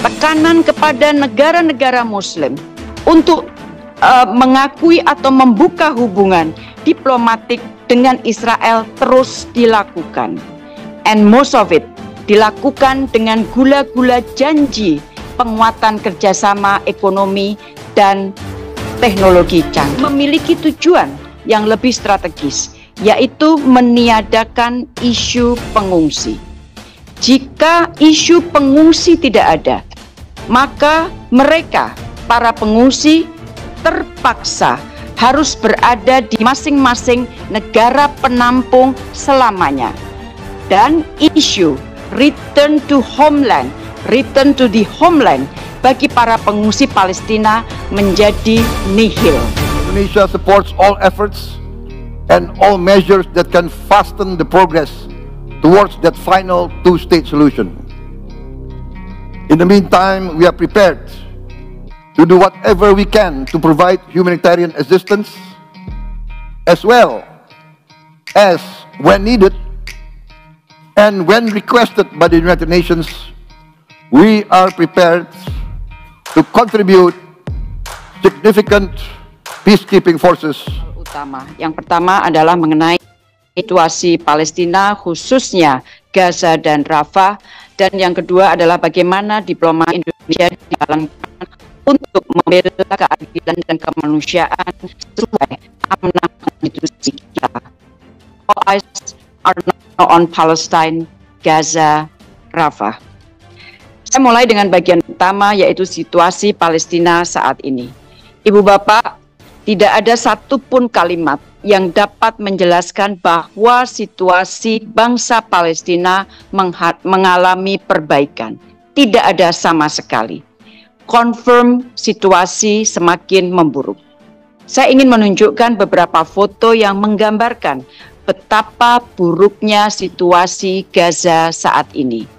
tekanan kepada negara-negara Muslim untuk mengakui atau membuka hubungan diplomatik dengan Israel terus dilakukan. And most of it dilakukan dengan gula-gula janji penguatan kerjasama ekonomi dan teknologi canggih. Memiliki tujuan yang lebih strategis, yaitu meniadakan isu pengungsi. Jika isu pengungsi tidak ada, maka mereka, para pengungsi, terpaksa harus berada di masing-masing negara penampung selamanya. Dan isu return to the homeland bagi para pengungsi Palestina menjadi nihil. Indonesia supports all efforts and all measures that can fasten the progress towards that final two-state solution. In the meantime, we are prepared to do whatever we can to provide humanitarian assistance, as well as, when needed and when requested by the United Nations, we are prepared to contribute significant peacekeeping forces. Yang pertama adalah mengenai situasi Palestina, khususnya Gaza dan Rafah, dan yang kedua adalah bagaimana diplomasi Indonesia dijalankan untuk membela keadilan dan kemanusiaan sesuai amanah konstitusi kita. All eyes are now on Palestine, Gaza, Rafah. Saya mulai dengan bagian pertama, yaitu situasi Palestina saat ini. Ibu Bapak, tidak ada satupun kalimat yang dapat menjelaskan bahwa situasi bangsa Palestina mengalami perbaikan. Tidak ada sama sekali. Confirm situasi semakin memburuk. Saya ingin menunjukkan beberapa foto yang menggambarkan betapa buruknya situasi Gaza saat ini.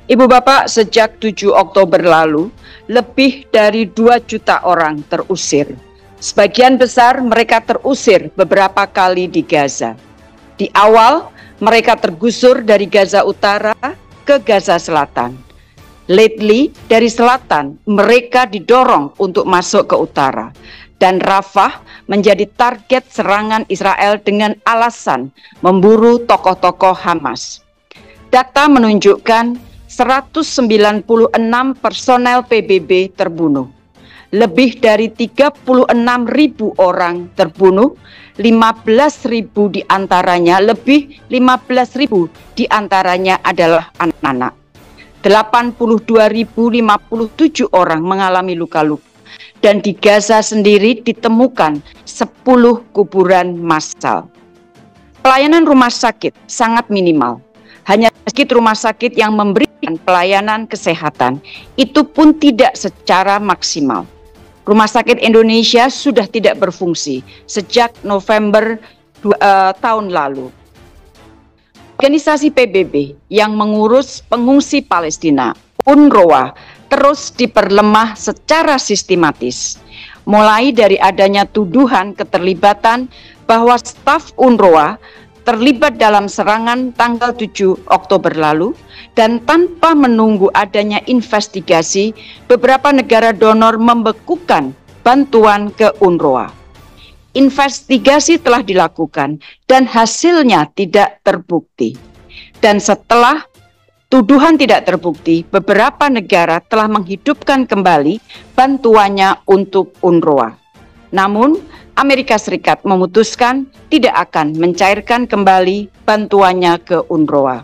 Ibu Bapak, sejak 7 Oktober lalu, lebih dari 2 juta orang terusir. Sebagian besar mereka terusir beberapa kali di Gaza. Di awal, mereka tergusur dari Gaza Utara ke Gaza Selatan. Lately, dari selatan, mereka didorong untuk masuk ke utara. Dan Rafah menjadi target serangan Israel dengan alasan memburu tokoh-tokoh Hamas. Data menunjukkan 196 personel PBB terbunuh. Lebih dari 36.000 orang terbunuh, 15.000 diantaranya, lebih 15.000 diantaranya adalah anak-anak. 82.057 orang mengalami luka-luka. Dan di Gaza sendiri ditemukan 10 kuburan massal. Pelayanan rumah sakit sangat minimal. Hanya sedikit rumah sakit yang memberikan pelayanan kesehatan, itu pun tidak secara maksimal. Rumah sakit Indonesia sudah tidak berfungsi sejak November tahun lalu. Organisasi PBB yang mengurus pengungsi Palestina, UNRWA, terus diperlemah secara sistematis. Mulai dari adanya tuduhan keterlibatan bahwa staf UNRWA terlibat dalam serangan tanggal 7 Oktober lalu, dan tanpa menunggu adanya investigasi, beberapa negara donor membekukan bantuan ke UNRWA. Investigasi telah dilakukan dan hasilnya tidak terbukti. Dan setelah tuduhan tidak terbukti, beberapa negara telah menghidupkan kembali bantuannya untuk UNRWA. Namun, Amerika Serikat memutuskan tidak akan mencairkan kembali bantuannya ke UNRWA.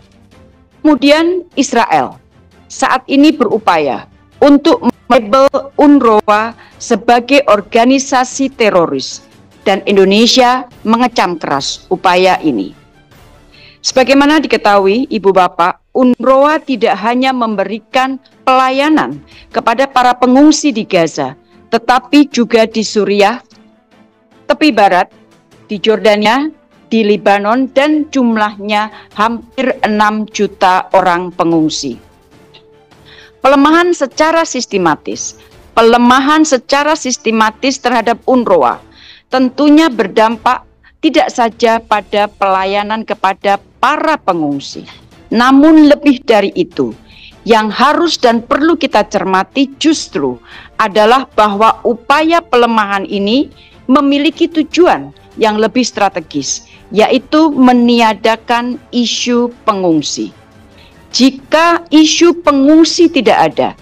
Kemudian Israel saat ini berupaya untuk melabel UNRWA sebagai organisasi teroris, dan Indonesia mengecam keras upaya ini. Sebagaimana diketahui, Ibu Bapak, UNRWA tidak hanya memberikan pelayanan kepada para pengungsi di Gaza, tetapi juga di Suriah, tepi barat, di Jordania, di Lebanon, dan jumlahnya hampir 6 juta orang pengungsi. Pelemahan secara sistematis pelemahan secara sistematis terhadap UNRWA tentunya berdampak tidak saja pada pelayanan kepada para pengungsi, namun lebih dari itu, yang harus dan perlu kita cermati justru adalah bahwa upaya pelemahan ini memiliki tujuan yang lebih strategis, yaitu meniadakan isu pengungsi. Jika isu pengungsi tidak ada,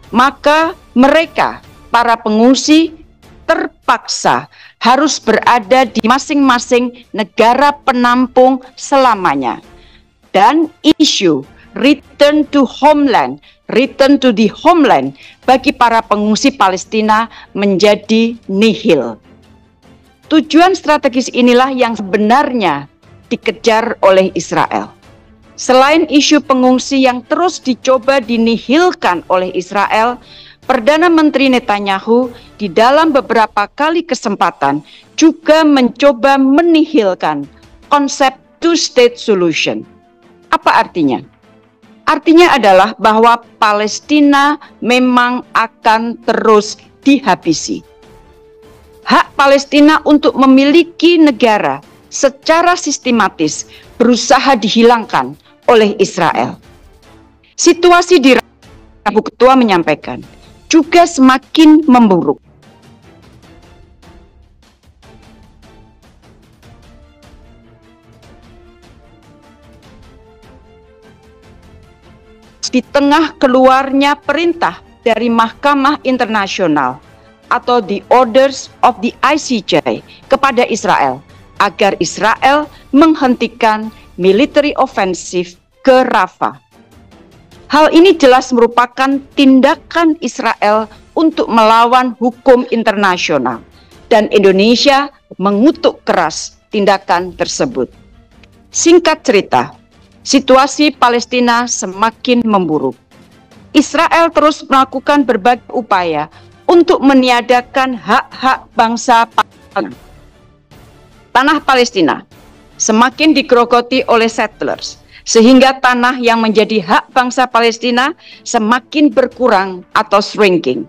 maka mereka, para pengungsi, terpaksa harus berada di masing-masing negara penampung selamanya. Dan isu return to the homeland bagi para pengungsi Palestina menjadi nihil. Tujuan strategis inilah yang sebenarnya dikejar oleh Israel. Selain isu pengungsi yang terus dicoba dinihilkan oleh Israel, Perdana Menteri Netanyahu di dalam beberapa kali kesempatan juga mencoba menihilkan konsep two-state solution. Apa artinya? Artinya adalah bahwa Palestina memang akan terus dihabisi. Hak Palestina untuk memiliki negara secara sistematis berusaha dihilangkan oleh Israel. Situasi di Rabu Ketua menyampaikan juga semakin memburuk. Di tengah keluarnya perintah dari Mahkamah Internasional atau the orders of the ICJ kepada Israel agar Israel menghentikan military offensive ke Rafah. Hal ini jelas merupakan tindakan Israel untuk melawan hukum internasional dan Indonesia mengutuk keras tindakan tersebut. Singkat cerita, situasi Palestina semakin memburuk. Israel terus melakukan berbagai upaya untuk meniadakan hak-hak bangsa Palestina. Tanah Palestina semakin digerogoti oleh settlers, sehingga tanah yang menjadi hak bangsa Palestina semakin berkurang atau shrinking.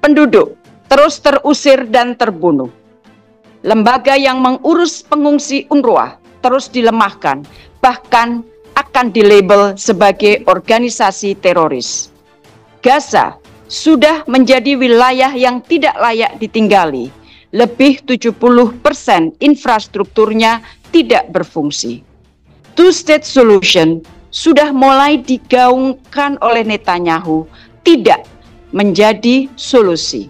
Penduduk terus terusir dan terbunuh. Lembaga yang mengurus pengungsi UNRWA terus dilemahkan, bahkan akan dilabel sebagai organisasi teroris. Gaza sudah menjadi wilayah yang tidak layak ditinggali. Lebih 70% infrastrukturnya tidak berfungsi. Two-state solution sudah mulai digaungkan oleh Netanyahu tidak menjadi solusi.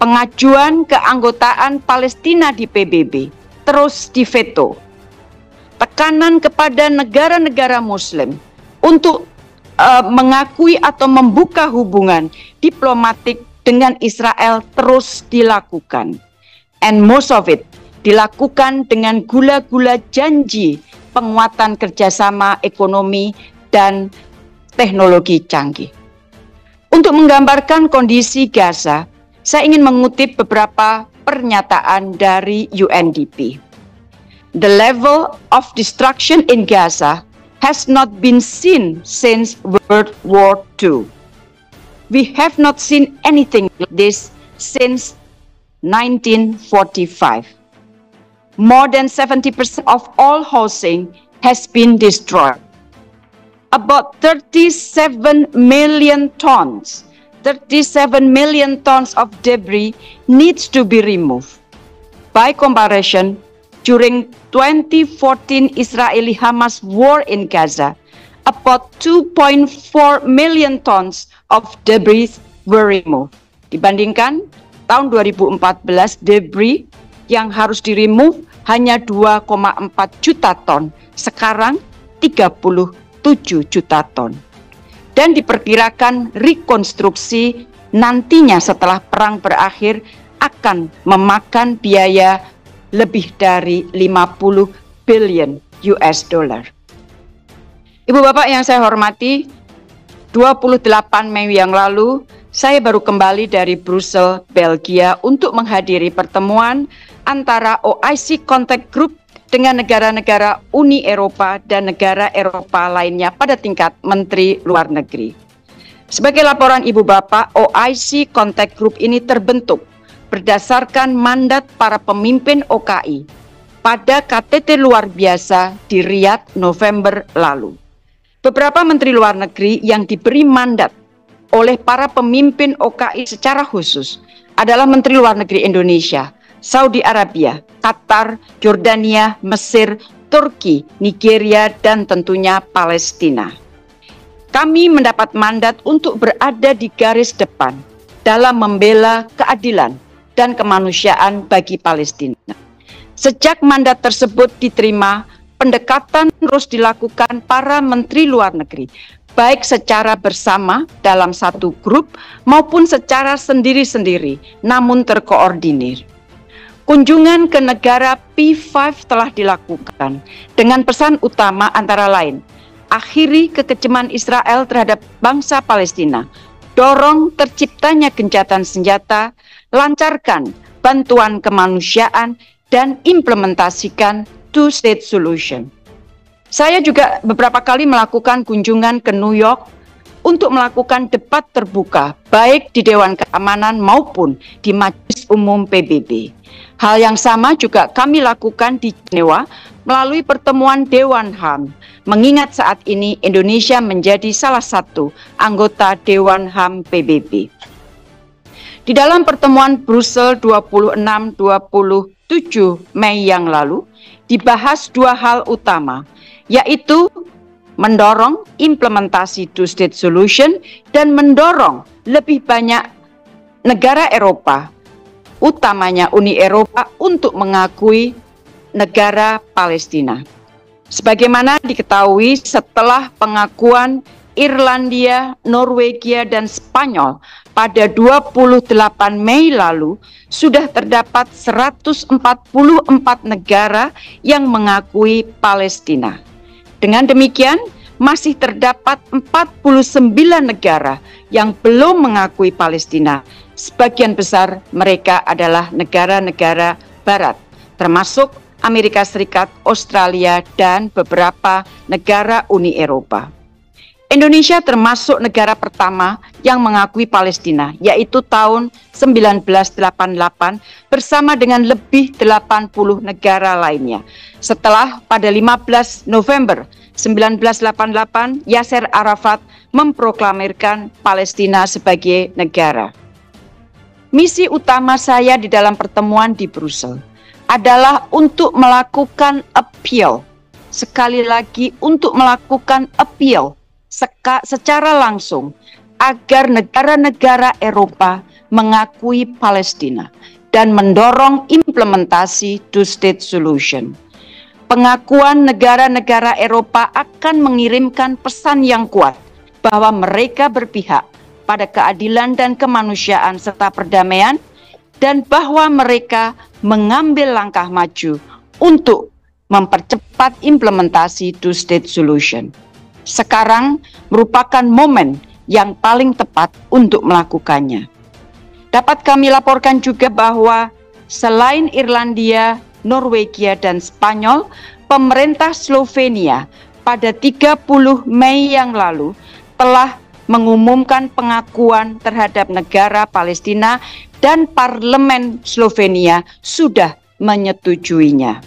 Pengajuan keanggotaan Palestina di PBB terus diveto. Tekanan kepada negara-negara Muslim untuk mengakui atau membuka hubungan diplomatik dengan Israel terus dilakukan. And most of it dilakukan dengan gula-gula janji penguatan kerjasama ekonomi dan teknologi canggih. Untuk menggambarkan kondisi Gaza, saya ingin mengutip beberapa pernyataan dari UNDP. The level of destruction in Gaza has not been seen since World War II. We have not seen anything like this since 1945. More than 70% of all housing has been destroyed. About 37 million tons of debris needs to be removed. By comparison, during 2014 Israeli-Hamas war in Gaza, about 2.4 million tons of debris were removed. Dibandingkan tahun 2014, debris yang harus di-remove hanya 2,4 juta ton, sekarang 37 juta ton. Dan diperkirakan rekonstruksi nantinya setelah perang berakhir akan memakan biaya lebih dari 50 billion US dollar. Ibu Bapak yang saya hormati, 28 Mei yang lalu, saya baru kembali dari Brussels, Belgia untuk menghadiri pertemuan antara OIC Contact Group dengan negara-negara Uni Eropa dan negara Eropa lainnya pada tingkat Menteri Luar Negeri. Sebagai laporan Ibu Bapak, OIC Contact Group ini terbentuk berdasarkan mandat para pemimpin OKI pada KTT luar biasa di Riyadh November lalu. Beberapa menteri luar negeri yang diberi mandat oleh para pemimpin OKI secara khusus adalah Menteri Luar Negeri Indonesia, Saudi Arabia, Qatar, Jordania, Mesir, Turki, Nigeria, dan tentunya Palestina. Kami mendapat mandat untuk berada di garis depan dalam membela keadilan dan kemanusiaan bagi Palestina. Sejak mandat tersebut diterima, pendekatan terus dilakukan para menteri luar negeri, baik secara bersama dalam satu grup maupun secara sendiri-sendiri, namun terkoordinir. Kunjungan ke negara P5 telah dilakukan dengan pesan utama antara lain, akhiri kekejaman Israel terhadap bangsa Palestina, dorong terciptanya gencatan senjata, lancarkan bantuan kemanusiaan, dan implementasikan two-state solution. Saya juga beberapa kali melakukan kunjungan ke New York untuk melakukan debat terbuka, baik di Dewan Keamanan maupun di Majelis Umum PBB. Hal yang sama juga kami lakukan di Jenewa melalui pertemuan Dewan HAM, mengingat saat ini Indonesia menjadi salah satu anggota Dewan HAM PBB. Di dalam pertemuan Brussel 26-27 Mei yang lalu, dibahas dua hal utama, yaitu mendorong implementasi two-state solution dan mendorong lebih banyak negara Eropa, utamanya Uni Eropa, untuk mengakui negara Palestina. Sebagaimana diketahui, setelah pengakuan Irlandia, Norwegia, dan Spanyol pada 28 Mei lalu, sudah terdapat 144 negara yang mengakui Palestina. Dengan demikian, masih terdapat 49 negara yang belum mengakui Palestina. Sebagian besar mereka adalah negara-negara Barat, termasuk Amerika Serikat, Australia, dan beberapa negara Uni Eropa. Indonesia termasuk negara pertama yang mengakui Palestina, yaitu tahun 1988 bersama dengan lebih 80 negara lainnya. Setelah pada 15 November 1988, Yasser Arafat memproklamirkan Palestina sebagai negara. Misi utama saya di dalam pertemuan di Brussel adalah untuk melakukan appeal, sekali lagi untuk melakukan appeal secara langsung agar negara-negara Eropa mengakui Palestina dan mendorong implementasi two-state solution. Pengakuan negara-negara Eropa akan mengirimkan pesan yang kuat bahwa mereka berpihak pada keadilan dan kemanusiaan serta perdamaian, dan bahwa mereka mengambil langkah maju untuk mempercepat implementasi two-state solution. Sekarang merupakan momen yang paling tepat untuk melakukannya. Dapat kami laporkan juga bahwa selain Irlandia, Norwegia, dan Spanyol, pemerintah Slovenia pada 30 Mei yang lalu telah mengumumkan pengakuan terhadap negara Palestina dan parlemen Slovenia sudah menyetujuinya.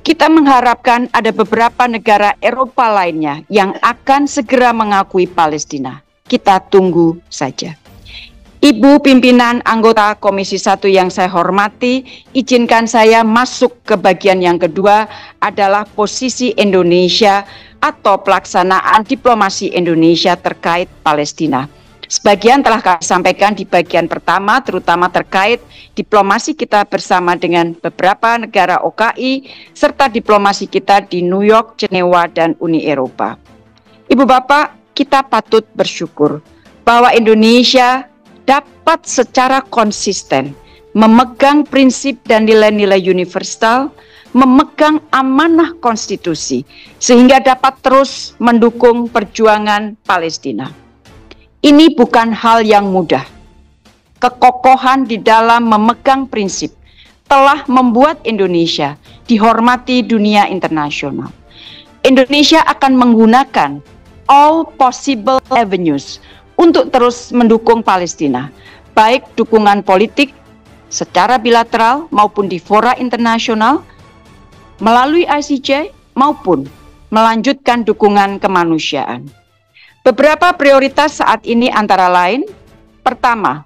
Kita mengharapkan ada beberapa negara Eropa lainnya yang akan segera mengakui Palestina. Kita tunggu saja. Ibu pimpinan anggota Komisi 1 yang saya hormati, izinkan saya masuk ke bagian yang kedua, adalah posisi Indonesia atau pelaksanaan diplomasi Indonesia terkait Palestina. Sebagian telah kami sampaikan di bagian pertama, terutama terkait diplomasi kita bersama dengan beberapa negara OKI, serta diplomasi kita di New York, Jenewa, dan Uni Eropa. Ibu Bapak, kita patut bersyukur bahwa Indonesia dapat secara konsisten memegang prinsip dan nilai-nilai universal, memegang amanah konstitusi, sehingga dapat terus mendukung perjuangan Palestina. Ini bukan hal yang mudah. Kekokohan di dalam memegang prinsip telah membuat Indonesia dihormati dunia internasional. Indonesia akan menggunakan all possible avenues untuk terus mendukung Palestina, baik dukungan politik secara bilateral maupun di fora internasional, melalui ICJ maupun melanjutkan dukungan kemanusiaan. Beberapa prioritas saat ini antara lain, pertama,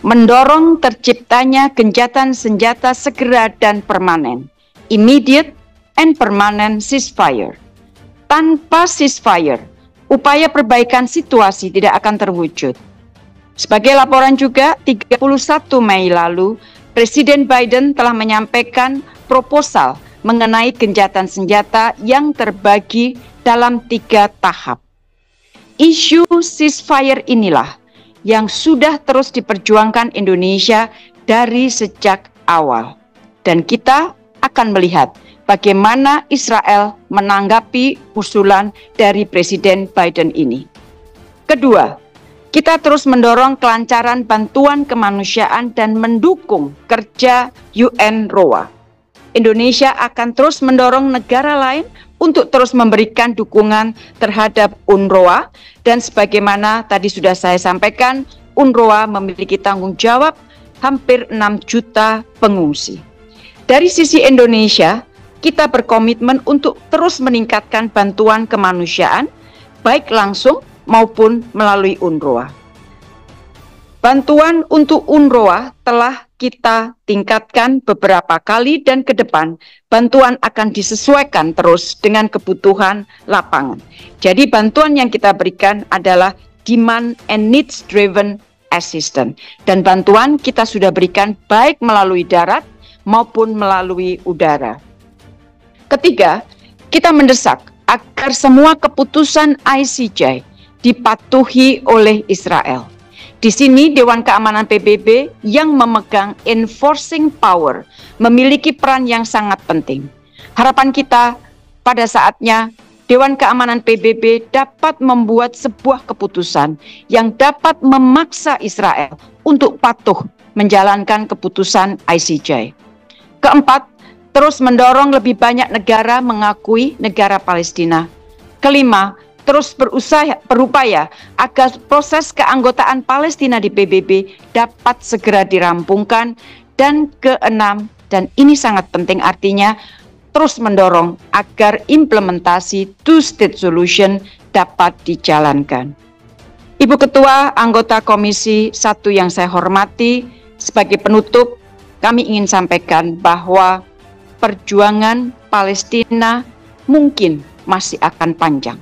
mendorong terciptanya gencatan senjata segera dan permanen, immediate and permanent ceasefire. Tanpa ceasefire, upaya perbaikan situasi tidak akan terwujud. Sebagai laporan juga, 31 Mei lalu, Presiden Biden telah menyampaikan proposal mengenai gencatan senjata yang terbagi dalam 3 tahap. Isu ceasefire inilah yang sudah terus diperjuangkan Indonesia dari sejak awal. Dan kita akan melihat bagaimana Israel menanggapi usulan dari Presiden Biden ini. Kedua, kita terus mendorong kelancaran bantuan kemanusiaan dan mendukung kerja UNRWA. Indonesia akan terus mendorong negara lain untuk terus memberikan dukungan terhadap UNRWA, dan sebagaimana tadi sudah saya sampaikan, UNRWA memiliki tanggung jawab hampir 6 juta pengungsi. Dari sisi Indonesia, kita berkomitmen untuk terus meningkatkan bantuan kemanusiaan, baik langsung maupun melalui UNRWA. Bantuan untuk UNRWA telah kita tingkatkan beberapa kali, dan ke depan bantuan akan disesuaikan terus dengan kebutuhan lapangan. Jadi bantuan yang kita berikan adalah demand and needs driven assistance, dan bantuan kita sudah berikan baik melalui darat maupun melalui udara. Ketiga, kita mendesak agar semua keputusan ICJ dipatuhi oleh Israel. Di sini Dewan Keamanan PBB yang memegang enforcing power memiliki peran yang sangat penting. Harapan kita pada saatnya Dewan Keamanan PBB dapat membuat sebuah keputusan yang dapat memaksa Israel untuk patuh menjalankan keputusan ICJ. Keempat, terus mendorong lebih banyak negara mengakui negara Palestina. Kelima, terus berupaya agar proses keanggotaan Palestina di PBB dapat segera dirampungkan. Dan keenam, dan ini sangat penting artinya, terus mendorong agar implementasi two-state solution dapat dijalankan. Ibu Ketua, anggota Komisi 1 yang saya hormati, sebagai penutup, kami ingin sampaikan bahwa perjuangan Palestina mungkin masih akan panjang.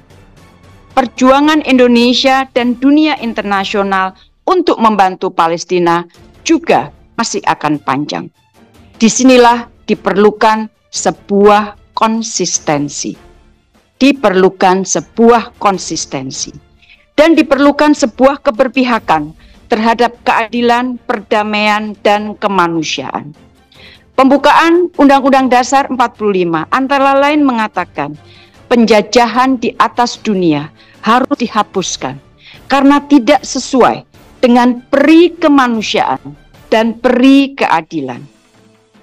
Perjuangan Indonesia dan dunia internasional untuk membantu Palestina juga masih akan panjang. Disinilah diperlukan sebuah konsistensi. Diperlukan sebuah konsistensi. Dan diperlukan sebuah keberpihakan terhadap keadilan, perdamaian, dan kemanusiaan. Pembukaan Undang-Undang Dasar 45 antara lain mengatakan penjajahan di atas dunia harus dihapuskan karena tidak sesuai dengan peri kemanusiaan dan peri keadilan.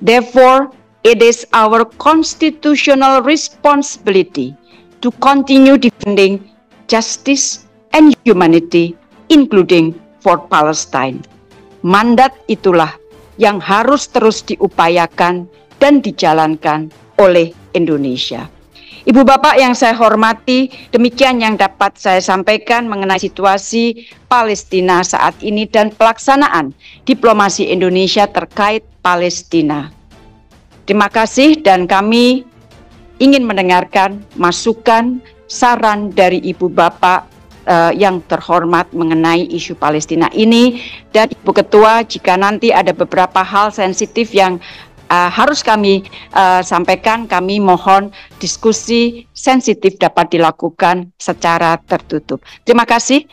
Therefore, it is our constitutional responsibility to continue defending justice and humanity, including for Palestine. Mandat itulah yang harus terus diupayakan dan dijalankan oleh Indonesia. Ibu Bapak yang saya hormati, demikian yang dapat saya sampaikan mengenai situasi Palestina saat ini dan pelaksanaan diplomasi Indonesia terkait Palestina. Terima kasih, dan kami ingin mendengarkan masukan, saran dari Ibu Bapak yang terhormat mengenai isu Palestina ini. Dan Ibu Ketua, jika nanti ada beberapa hal sensitif yang harus kami sampaikan, kami mohon diskusi sensitif dapat dilakukan secara tertutup. Terima kasih.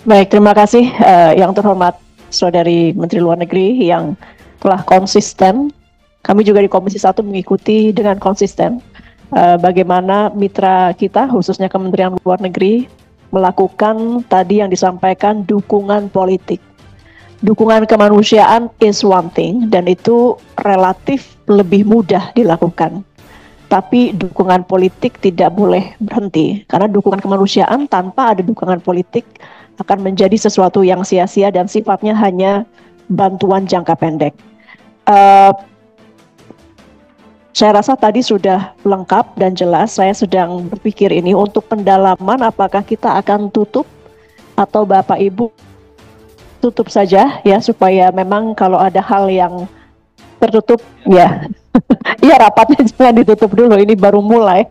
Baik, terima kasih yang terhormat Saudari Menteri Luar Negeri yang telah konsisten. Kami juga di Komisi 1 mengikuti dengan konsisten bagaimana mitra kita, khususnya Kementerian Luar Negeri, melakukan tadi yang disampaikan dukungan politik. Dukungan kemanusiaan is one thing, dan itu relatif lebih mudah dilakukan. tapi dukungan politik tidak boleh berhenti, karena dukungan kemanusiaan tanpa ada dukungan politik akan menjadi sesuatu yang sia-sia dan sifatnya hanya bantuan jangka pendek. Saya rasa tadi sudah lengkap dan jelas. Saya sedang berpikir ini untuk pendalaman apakah kita akan tutup atau Bapak Ibu tutup saja ya, supaya memang kalau ada hal yang tertutup ya iya rapatnya jangan ditutup dulu, ini baru mulai,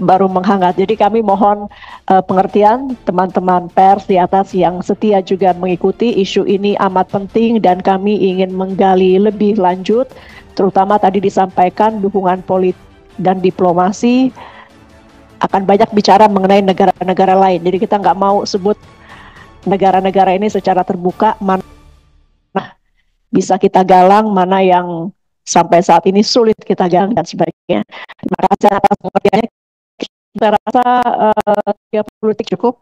baru menghangat. Jadi kami mohon pengertian teman-teman pers di atas yang setia juga mengikuti isu ini amat penting, dan kami ingin menggali lebih lanjut, terutama tadi disampaikan dukungan politik dan diplomasi akan banyak bicara mengenai negara-negara lain. Jadi kita nggak mau sebut negara-negara ini secara terbuka, mana bisa kita galang, mana yang sampai saat ini sulit kita galang dan sebagainya. Terima kasih atas pengertiannya. Saya rasa ya politik cukup.